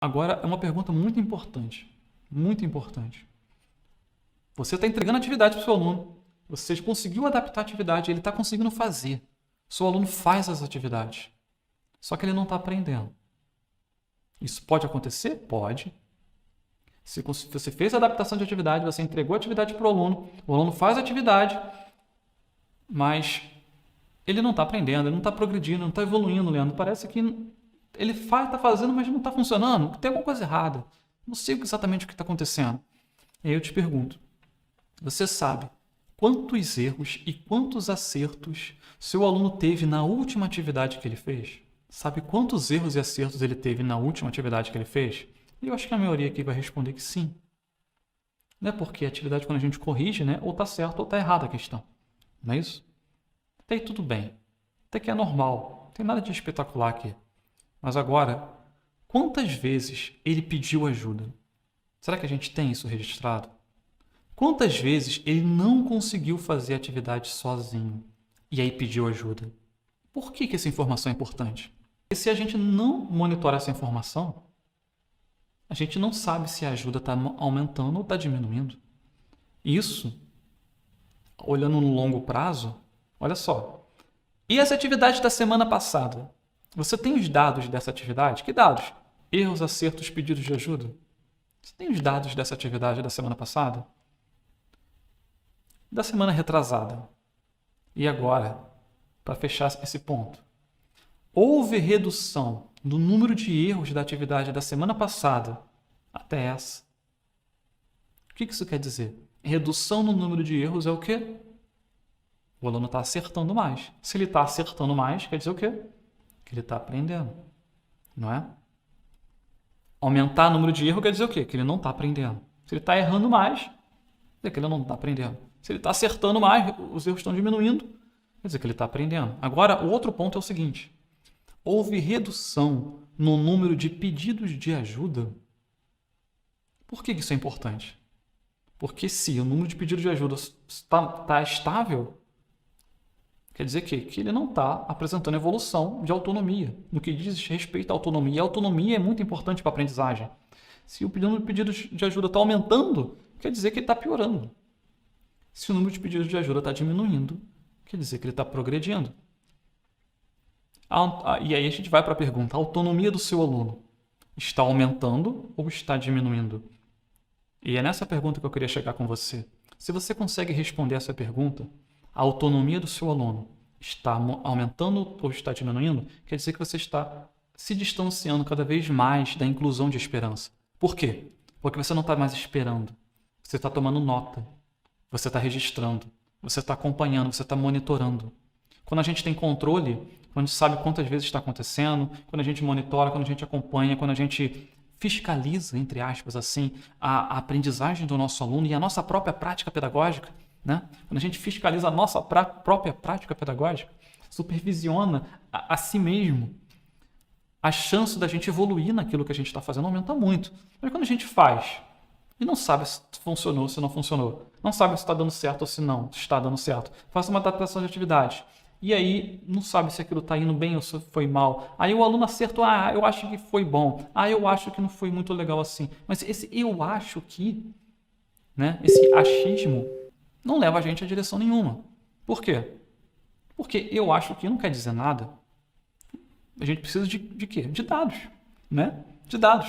Agora, é uma pergunta muito importante. Muito importante. Você está entregando atividade para o seu aluno. Você conseguiu adaptar a atividade, ele está conseguindo fazer. Seu aluno faz as atividades. Só que ele não está aprendendo. Isso pode acontecer? Pode. Se você fez a adaptação de atividade, você entregou a atividade para o aluno faz a atividade, mas ele não está aprendendo, ele não está progredindo, não está evoluindo, Leandro. Parece que ele está fazendo, mas não está funcionando. Tem alguma coisa errada. Não sei exatamente o que está acontecendo. E aí eu te pergunto, você sabe quantos erros e quantos acertos seu aluno teve na última atividade que ele fez? Sabe quantos erros e acertos ele teve na última atividade que ele fez? E eu acho que a maioria aqui vai responder que sim. Não é porque a atividade, quando a gente corrige, né, ou está certo ou está errada a questão. Não é isso? Até aí tudo bem. Até que é normal. Não tem nada de espetacular aqui. Mas agora, quantas vezes ele pediu ajuda? Será que a gente tem isso registrado? Quantas vezes ele não conseguiu fazer a atividade sozinho e aí pediu ajuda? Por que essa informação é importante? Porque se a gente não monitorar essa informação, a gente não sabe se a ajuda está aumentando ou está diminuindo. Isso, olhando no longo prazo, olha só. E essa atividade da semana passada? Você tem os dados dessa atividade? Que dados? Erros, acertos, pedidos de ajuda? Você tem os dados dessa atividade da semana passada? Da semana retrasada? E agora, para fechar esse ponto, houve redução do número de erros da atividade da semana passada até essa? O que isso quer dizer? Redução no número de erros é o quê? O aluno está acertando mais. Se ele está acertando mais, quer dizer o quê? Que ele está aprendendo, não é? Aumentar o número de erros quer dizer o quê? Que ele não está aprendendo. Se ele está errando mais, quer dizer que ele não está aprendendo. Se ele está acertando mais, os erros estão diminuindo, quer dizer que ele está aprendendo. Agora, o outro ponto é o seguinte. Houve redução no número de pedidos de ajuda. Por que isso é importante? Porque se o número de pedidos de ajuda está estável, quer dizer que ele não está apresentando evolução de autonomia. No que diz respeito à autonomia, e a autonomia é muito importante para a aprendizagem. Se o número de pedidos de ajuda está aumentando, quer dizer que ele está piorando. Se o número de pedidos de ajuda está diminuindo, quer dizer que ele está progredindo. E aí a gente vai para a pergunta, a autonomia do seu aluno está aumentando ou está diminuindo? E é nessa pergunta que eu queria chegar com você. Se você consegue responder essa pergunta, a autonomia do seu aluno está aumentando ou está diminuindo, quer dizer que você está se distanciando cada vez mais da inclusão de esperança. Por quê? Porque você não está mais esperando. Você está tomando nota. Você está registrando. Você está acompanhando. Você está monitorando. Quando a gente tem controle, quando a gente sabe quantas vezes está acontecendo, quando a gente monitora, quando a gente acompanha, quando a gente fiscaliza, entre aspas, assim, a aprendizagem do nosso aluno e a nossa própria prática pedagógica, né? Quando a gente fiscaliza a nossa própria prática pedagógica, supervisiona a si mesmo, a chance da gente evoluir naquilo que a gente está fazendo aumenta muito. Mas quando a gente faz e não sabe se funcionou ou se não funcionou, não sabe se está dando certo ou se não está dando certo, faz uma adaptação de atividade, e aí não sabe se aquilo está indo bem ou se foi mal. Aí o aluno acertou, eu acho que foi bom, eu acho que não foi muito legal assim. Mas esse eu acho que, né, esse achismo, não leva a gente a direção nenhuma. Por quê? Porque eu acho que não quer dizer nada. A gente precisa de quê? De dados, né? De dados.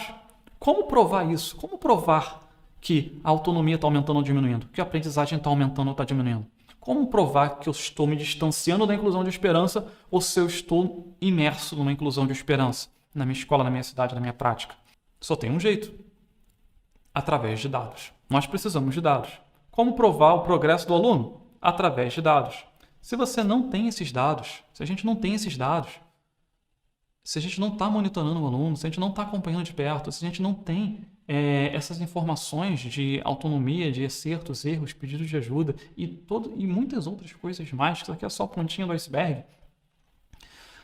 Como provar isso? Como provar que a autonomia está aumentando ou diminuindo? Que a aprendizagem está aumentando ou está diminuindo? Como provar que eu estou me distanciando da inclusão de esperança ou se eu estou imerso numa inclusão de esperança na minha escola, na minha cidade, na minha prática? Só tem um jeito. Através de dados. Nós precisamos de dados. Como provar o progresso do aluno? Através de dados. Se você não tem esses dados, se a gente não tem esses dados, se a gente não está monitorando o aluno, se a gente não está acompanhando de perto, se a gente não tem essas informações de autonomia, de acertos, erros, pedidos de ajuda e muitas outras coisas mais, que isso aqui é só a pontinha do iceberg,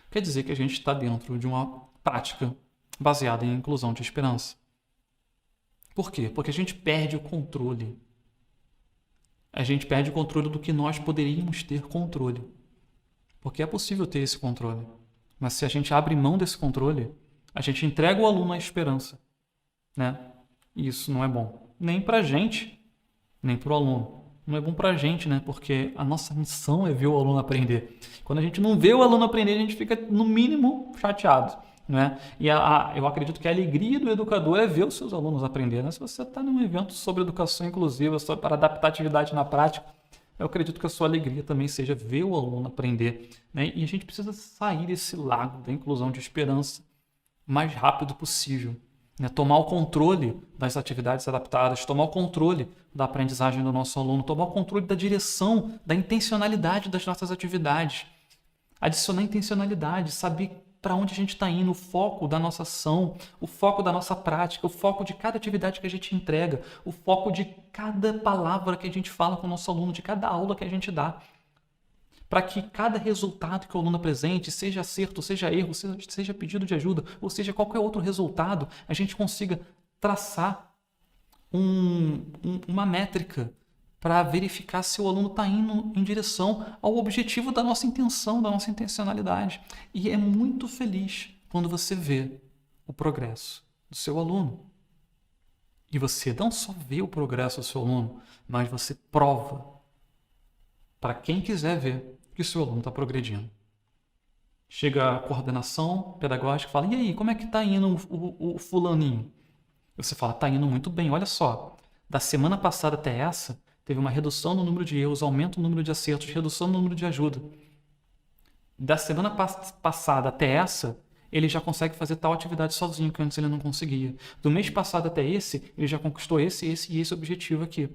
quer dizer que a gente está dentro de uma prática baseada em inclusão de esperança. Por quê? Porque a gente perde o controle. A gente perde o controle do que nós poderíamos ter controle. Porque é possível ter esse controle. Mas se a gente abre mão desse controle, a gente entrega o aluno à esperança. né? E isso não é bom. Nem para a gente, nem para o aluno. Não é bom para a gente, né? Porque a nossa missão é ver o aluno aprender. Quando a gente não vê o aluno aprender, a gente fica, no mínimo, chateado, né? E eu acredito que a alegria do educador é ver os seus alunos aprender, né? Se você está num evento sobre educação inclusiva, só para adaptar atividade na prática, eu acredito que a sua alegria também seja ver o aluno aprender, né? E a gente precisa sair desse lago da inclusão de esperança o mais rápido possível, né? Tomar o controle das atividades adaptadas, tomar o controle da aprendizagem do nosso aluno, tomar o controle da direção, da intencionalidade das nossas atividades. Adicionar intencionalidade, saber para onde a gente está indo, o foco da nossa ação, o foco da nossa prática, o foco de cada atividade que a gente entrega, o foco de cada palavra que a gente fala com o nosso aluno, de cada aula que a gente dá. Para que cada resultado que o aluno apresente, seja acerto, seja erro, seja pedido de ajuda, ou seja qualquer outro resultado, a gente consiga traçar uma métrica para verificar se o aluno está indo em direção ao objetivo da nossa intenção, da nossa intencionalidade. E é muito feliz quando você vê o progresso do seu aluno. E você não só vê o progresso do seu aluno, mas você prova para quem quiser ver que o seu aluno está progredindo. Chega a coordenação pedagógica e fala, e aí, como é que está indo o fulaninho? Você fala, está indo muito bem, olha só, da semana passada até essa, teve uma redução no número de erros, aumento no número de acertos, redução no número de ajuda. Da semana passada até essa, ele já consegue fazer tal atividade sozinho, que antes ele não conseguia. Do mês passado até esse, ele já conquistou esse e esse objetivo aqui.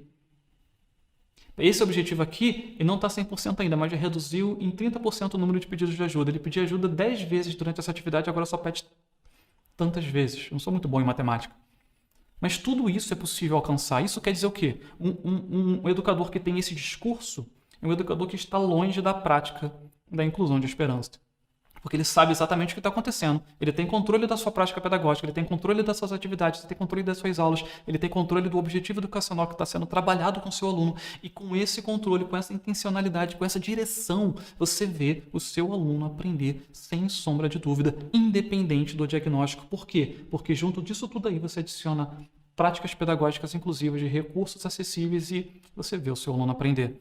Esse objetivo aqui, ele não está 100% ainda, mas já reduziu em 30% o número de pedidos de ajuda. Ele pedia ajuda 10 vezes durante essa atividade, agora só pede tantas vezes. Eu não sou muito bom em matemática. Mas tudo isso é possível alcançar. Isso quer dizer o quê? Um educador que tem esse discurso é um educador que está longe da prática da inclusão de esperança. Porque ele sabe exatamente o que está acontecendo. Ele tem controle da sua prática pedagógica, ele tem controle das suas atividades, ele tem controle das suas aulas, ele tem controle do objetivo educacional que está sendo trabalhado com o seu aluno. E com esse controle, com essa intencionalidade, com essa direção, você vê o seu aluno aprender sem sombra de dúvida, independente do diagnóstico. Por quê? Porque junto disso tudo aí você adiciona práticas pedagógicas inclusivas de recursos acessíveis e você vê o seu aluno aprender.